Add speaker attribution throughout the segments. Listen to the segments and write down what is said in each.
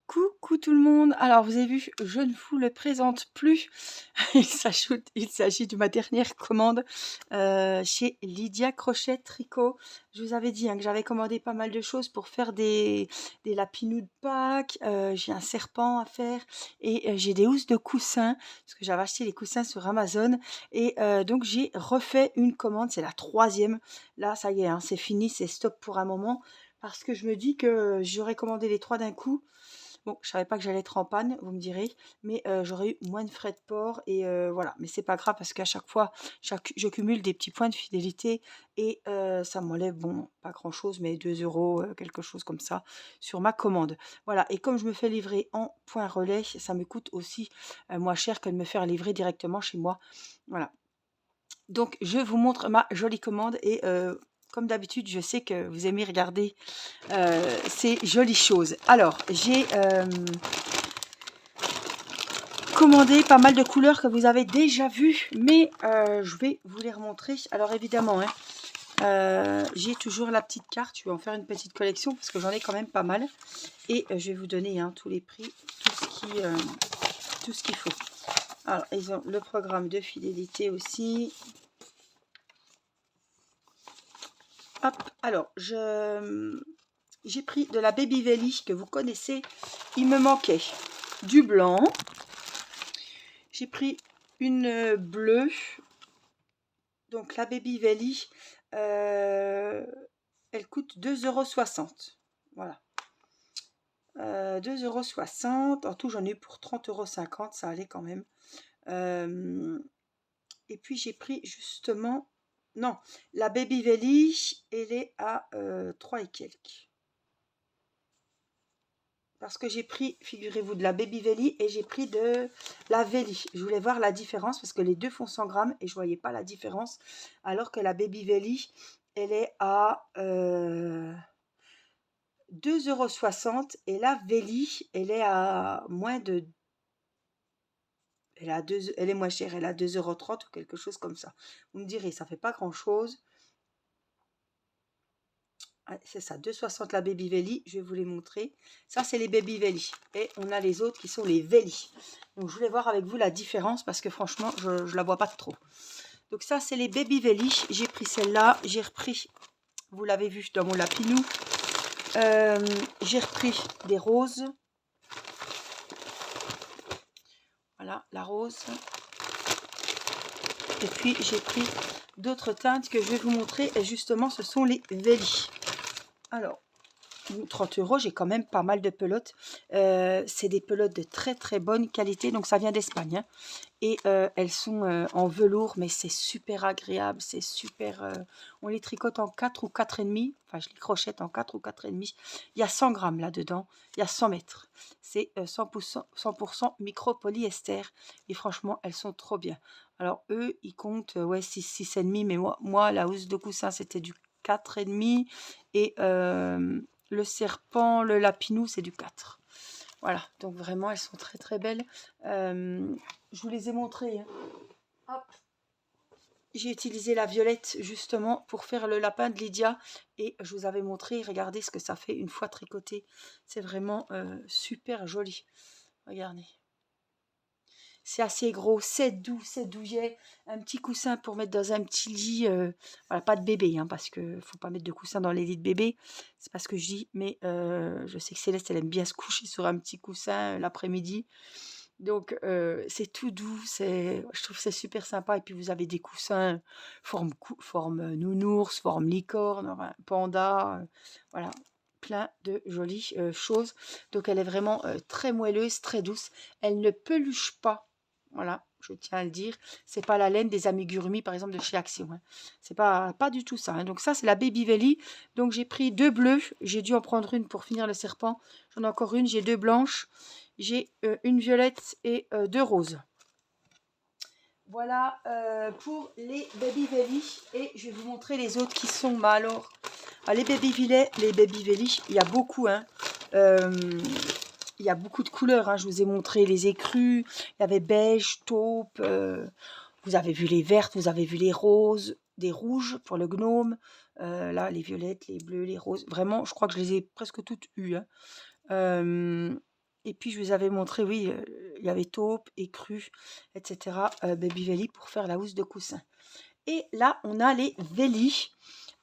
Speaker 1: Coucou tout le monde. Alors vous avez vu, je ne vous le présente plus. Il s'agit de ma dernière commande chez Lydia Crochet Tricot. Je vous avais dit que j'avais commandé pas mal de choses pour faire des lapinous de Pâques. J'ai un serpent à faire et j'ai des housses de coussins parce que j'avais acheté les coussins sur Amazon et donc j'ai refait une commande. C'est la troisième. Là, ça y est, c'est fini, c'est stop pour un moment parce que je me dis que j'aurais commandé les trois d'un coup. Bon, je savais pas que j'allais être en panne, vous me direz, mais j'aurais eu moins de frais de port et voilà. Mais c'est pas grave parce qu'à chaque fois, je cumule des petits points de fidélité et ça m'enlève, bon, pas grand-chose, mais 2 €, quelque chose comme ça, sur ma commande. Voilà, et comme je me fais livrer en point relais, ça me coûte aussi moins cher que de me faire livrer directement chez moi. Voilà. Donc, je vous montre ma jolie commande et comme d'habitude, je sais que vous aimez regarder ces jolies choses. Alors, j'ai commandé pas mal de couleurs que vous avez déjà vues, mais je vais vous les remontrer. Alors évidemment, j'ai toujours la petite carte. Je vais en faire une petite collection parce que j'en ai quand même pas mal. Et je vais vous donner tous les prix, tout ce qu'il faut. Alors, ils ont le programme de fidélité aussi. Hop, alors, j'ai pris de la Baby Velly que vous connaissez. Il me manquait du blanc. J'ai pris une bleue. Donc la Baby Velly, elle coûte 2,60 €. Voilà. 2,60 €. En tout, j'en ai eu pour 30,50 €. Ça allait quand même. Et puis j'ai pris justement... Non, la Baby Velly, elle est à 3 et quelques. Parce que j'ai pris, figurez-vous, de la Baby Velly et j'ai pris de la Velly. Je voulais voir la différence parce que les deux font 100 grammes et je ne voyais pas la différence. Alors que la Baby Velly, elle est à 2,60 € et la Velly, elle est à moins de... Elle est moins chère, elle est à 2,30 € ou quelque chose comme ça. Vous me direz, ça fait pas grand-chose. C'est ça, 2,60 la Baby Velly, je vais vous les montrer. Ça, c'est les Baby Velly. Et on a les autres qui sont les Velly. Donc, je voulais voir avec vous la différence parce que franchement, je ne la vois pas trop. Donc, ça, c'est les Baby Velly. J'ai pris celle-là. J'ai repris, vous l'avez vu dans mon lapinou. J'ai repris des roses. Voilà, la rose. Et puis, j'ai pris d'autres teintes que je vais vous montrer. Et justement, ce sont les Velly. Alors, 30 €, j'ai quand même pas mal de pelotes. C'est des pelotes de très très bonne qualité, donc ça vient d'Espagne. Et elles sont en velours, mais c'est super agréable, c'est super... on les tricote en 4 ou 4,5. Enfin, je les crochette en 4 ou 4,5. Il y a 100 grammes là-dedans, il y a 100 mètres. C'est 100% micro-polyester. Et franchement, elles sont trop bien. Alors, eux, ils comptent ouais, 6,5. Mais moi, la housse de coussin, c'était du 4,5. Et le serpent, le lapinou, c'est du 4. Voilà, donc vraiment, elles sont très très belles. Je vous les ai montrées. Hop. J'ai utilisé la violette justement pour faire le lapin de Lydia. Et je vous avais montré, regardez ce que ça fait une fois tricoté. C'est vraiment super joli. Regardez. C'est assez gros, c'est doux, c'est douillet. Un petit coussin pour mettre dans un petit lit. Voilà, pas de bébé, parce que ne faut pas mettre de coussin dans les lits de bébé. C'est pas ce que je dis, mais je sais que Céleste, elle aime bien se coucher sur un petit coussin l'après-midi. Donc, c'est tout doux, je trouve que c'est super sympa. Et puis, vous avez des coussins forme nounours, forme licorne, enfin, panda, voilà, plein de jolies choses. Donc, elle est vraiment très moelleuse, très douce. Elle ne peluche pas. Voilà, je tiens à le dire. C'est pas la laine des amigurumi, par exemple, de chez Action. C'est pas du tout ça. Donc ça, c'est la Baby Velly. Donc j'ai pris 2 bleus. J'ai dû en prendre une pour finir le serpent. J'en ai encore une. J'ai 2 blanches. J'ai une violette et 2 roses. Voilà pour les Baby Velly. Et je vais vous montrer les autres qui sont... Bah alors, les Baby Velly, il y a beaucoup. Il y a beaucoup de couleurs, je vous ai montré les écrus, il y avait beige, taupe, vous avez vu les vertes, vous avez vu les roses, des rouges pour le gnome, là les violettes, les bleus, les roses, vraiment je crois que je les ai presque toutes eues. Il Et puis je vous avais montré, oui, il y avait taupe, écru, etc. Baby Veli pour faire la housse de coussin. Et là, on a les Veli.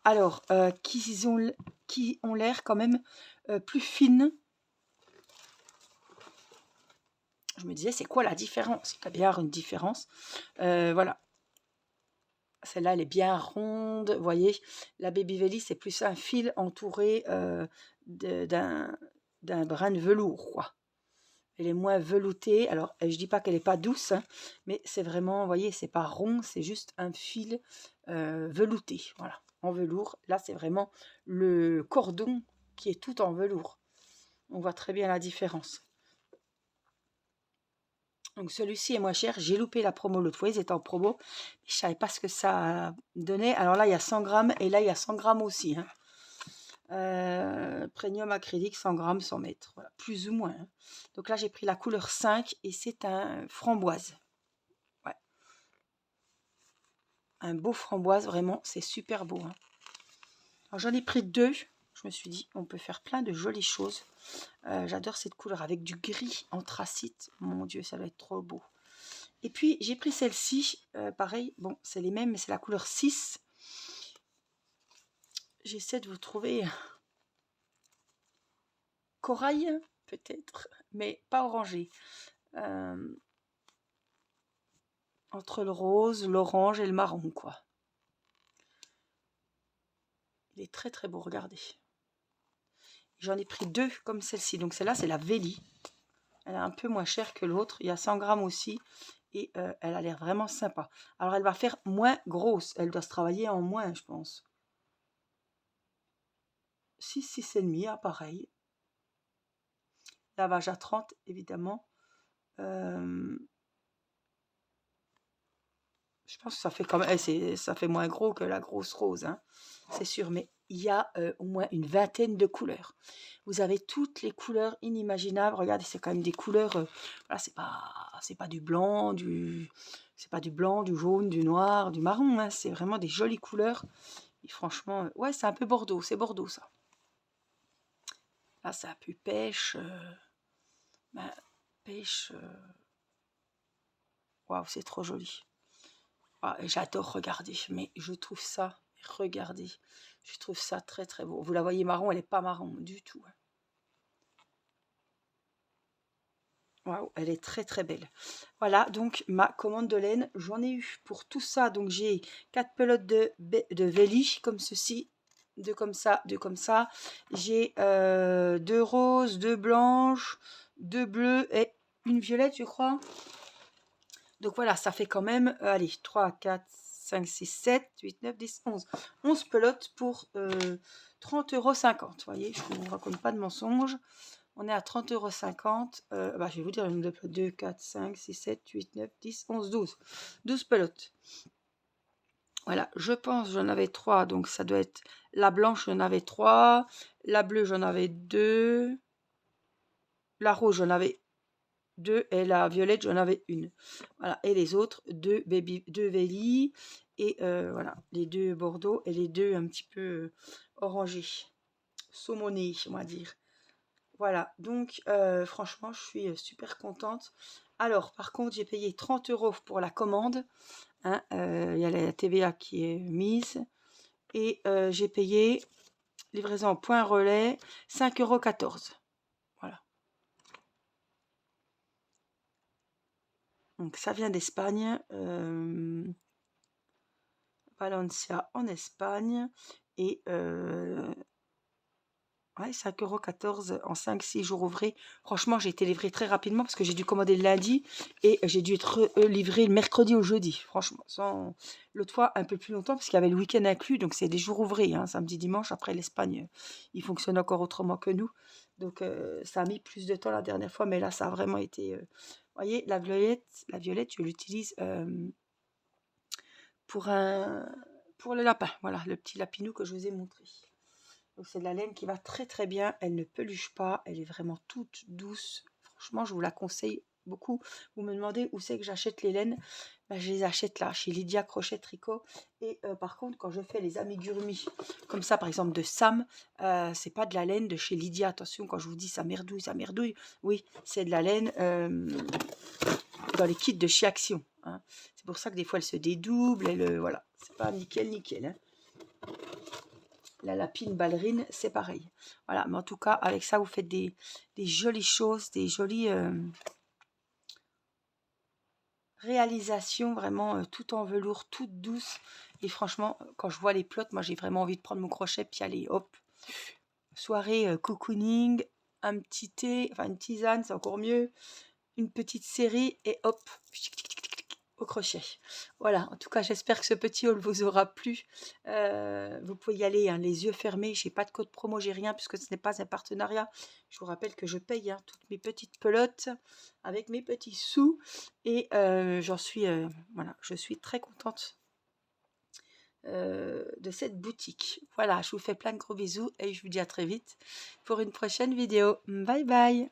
Speaker 1: Alors, qui ont l'air quand même plus fines. Je me disais, c'est quoi la différence? Il doit bien y avoir une différence. Voilà. Celle-là, elle est bien ronde. Vous voyez, la Baby Veli, c'est plus un fil entouré d'un brin de velours, quoi. Elle est moins veloutée. Alors, je dis pas qu'elle n'est pas douce, hein, mais c'est vraiment, vous voyez, c'est pas rond, c'est juste un fil velouté. Voilà, en velours. Là, c'est vraiment le cordon qui est tout en velours. On voit très bien la différence. Donc celui-ci est moins cher. J'ai loupé la promo l'autre fois, ils étaient en promo. Je ne savais pas ce que ça donnait. Alors là, il y a 100 grammes et là, il y a 100 grammes aussi. Hein. Premium acrylique, 100 grammes, 100 mètres. Voilà, plus ou moins. Hein. Donc là, j'ai pris la couleur 5 et c'est un framboise. Ouais. Un beau framboise, vraiment, c'est super beau. Hein. Alors j'en ai pris 2. Je me suis dit, on peut faire plein de jolies choses. J'adore cette couleur avec du gris anthracite. Mon Dieu, ça va être trop beau. Et puis, j'ai pris celle-ci. Pareil, bon, c'est les mêmes, mais c'est la couleur 6. J'essaie de vous trouver corail, peut-être, mais pas orangé. Entre le rose, l'orange et le marron, quoi. Il est très, très beau, regardez. J'en ai pris 2 comme celle-ci. Donc, celle-là, c'est la Veli. Elle est un peu moins chère que l'autre. Il y a 100 grammes aussi. Et elle a l'air vraiment sympa. Alors, elle va faire moins grosse. Elle doit se travailler en moins, je pense. 6, 6,5, ah, pareil. Lavage à 30, évidemment. Je pense que ça fait quand même, ça fait moins gros que la grosse rose, hein, c'est sûr. Mais il y a au moins une vingtaine de couleurs. Vous avez toutes les couleurs inimaginables. Regardez, c'est quand même des couleurs. Voilà, c'est pas du blanc, c'est pas du blanc, du jaune, du noir, du marron. Hein, c'est vraiment des jolies couleurs. Et franchement, ouais, c'est un peu Bordeaux. C'est Bordeaux, ça. Là, c'est un peu pêche. Ben, pêche. Waouh, c'est trop joli. Ah, j'adore regarder, mais je trouve ça, regardez, je trouve ça très très beau. Vous la voyez marron, elle n'est pas marron du tout. Waouh, elle est très très belle. Voilà, donc ma commande de laine, j'en ai eu pour tout ça. Donc j'ai 4 pelotes de Veli, comme ceci, 2 comme ça, 2 comme ça. J'ai 2 roses, 2 blanches, 2 bleues et une violette, je crois. Donc voilà, ça fait quand même, allez, 3, 4, 5, 6, 7, 8, 9, 10, 11. 11 pelotes pour 30,50 €. Vous voyez, je ne vous raconte pas de mensonges. On est à 30,50 €. Bah, je vais vous dire le nombre de pelotes. 2, 4, 5, 6, 7, 8, 9, 10, 11, 12. 12 pelotes. Voilà, je pense j'en avais 3. Donc ça doit être la blanche, j'en avais 3. La bleue, j'en avais 2. La rose, j'en avais 2 et la violette j'en avais une. Voilà, et les autres 2 Veli et voilà, les 2 Bordeaux et les 2 un petit peu orangés, saumonés, on va dire. Voilà, donc franchement je suis super contente. Alors par contre j'ai payé 30 € pour la commande, hein, il y a la TVA qui est mise et j'ai payé livraison en point relais 5,14 €. Voilà. Donc ça vient d'Espagne, Valencia en Espagne et ouais, 5,14 € en 5-6 jours ouvrés. Franchement, j'ai été livrée très rapidement parce que j'ai dû commander le lundi et j'ai dû être livrée le mercredi ou jeudi. Franchement, l'autre fois un peu plus longtemps parce qu'il y avait le week-end inclus, donc c'est des jours ouvrés, hein, samedi, dimanche. Après l'Espagne, il fonctionne encore autrement que nous. Donc ça a mis plus de temps la dernière fois, mais là ça a vraiment été... Vous voyez, la violette, je l'utilise pour le lapin. Voilà, le petit lapinou que je vous ai montré. Donc c'est de la laine qui va très très bien. Elle ne peluche pas. Elle est vraiment toute douce. Franchement, je vous la conseille beaucoup. Vous me demandez où c'est que j'achète les laines. Ben, je les achète là, chez Lydia Crochet Tricot. Et par contre, quand je fais les amigurumis, comme ça, par exemple, de Sam, c'est pas de la laine de chez Lydia. Attention, quand je vous dis ça merdouille. Oui, c'est de la laine dans les kits de chez Action. Hein. C'est pour ça que des fois, elle se dédouble. Voilà, c'est pas nickel. Hein. La lapine ballerine, c'est pareil. Voilà, mais en tout cas, avec ça, vous faites des jolies choses, des jolies réalisations, vraiment tout en velours, toutes douces. Et franchement, quand je vois les plots, moi, j'ai vraiment envie de prendre mon crochet, puis aller, hop, soirée cocooning, un petit thé, enfin une tisane, c'est encore mieux, une petite série, et hop, au crochet. Voilà, en tout cas, j'espère que ce petit haul vous aura plu. Vous pouvez y aller, hein, les yeux fermés. J'ai pas de code promo, j'ai rien, puisque ce n'est pas un partenariat. Je vous rappelle que je paye toutes mes petites pelotes avec mes petits sous. Et j'en suis, voilà, je suis très contente de cette boutique. Voilà, je vous fais plein de gros bisous et je vous dis à très vite pour une prochaine vidéo. Bye bye!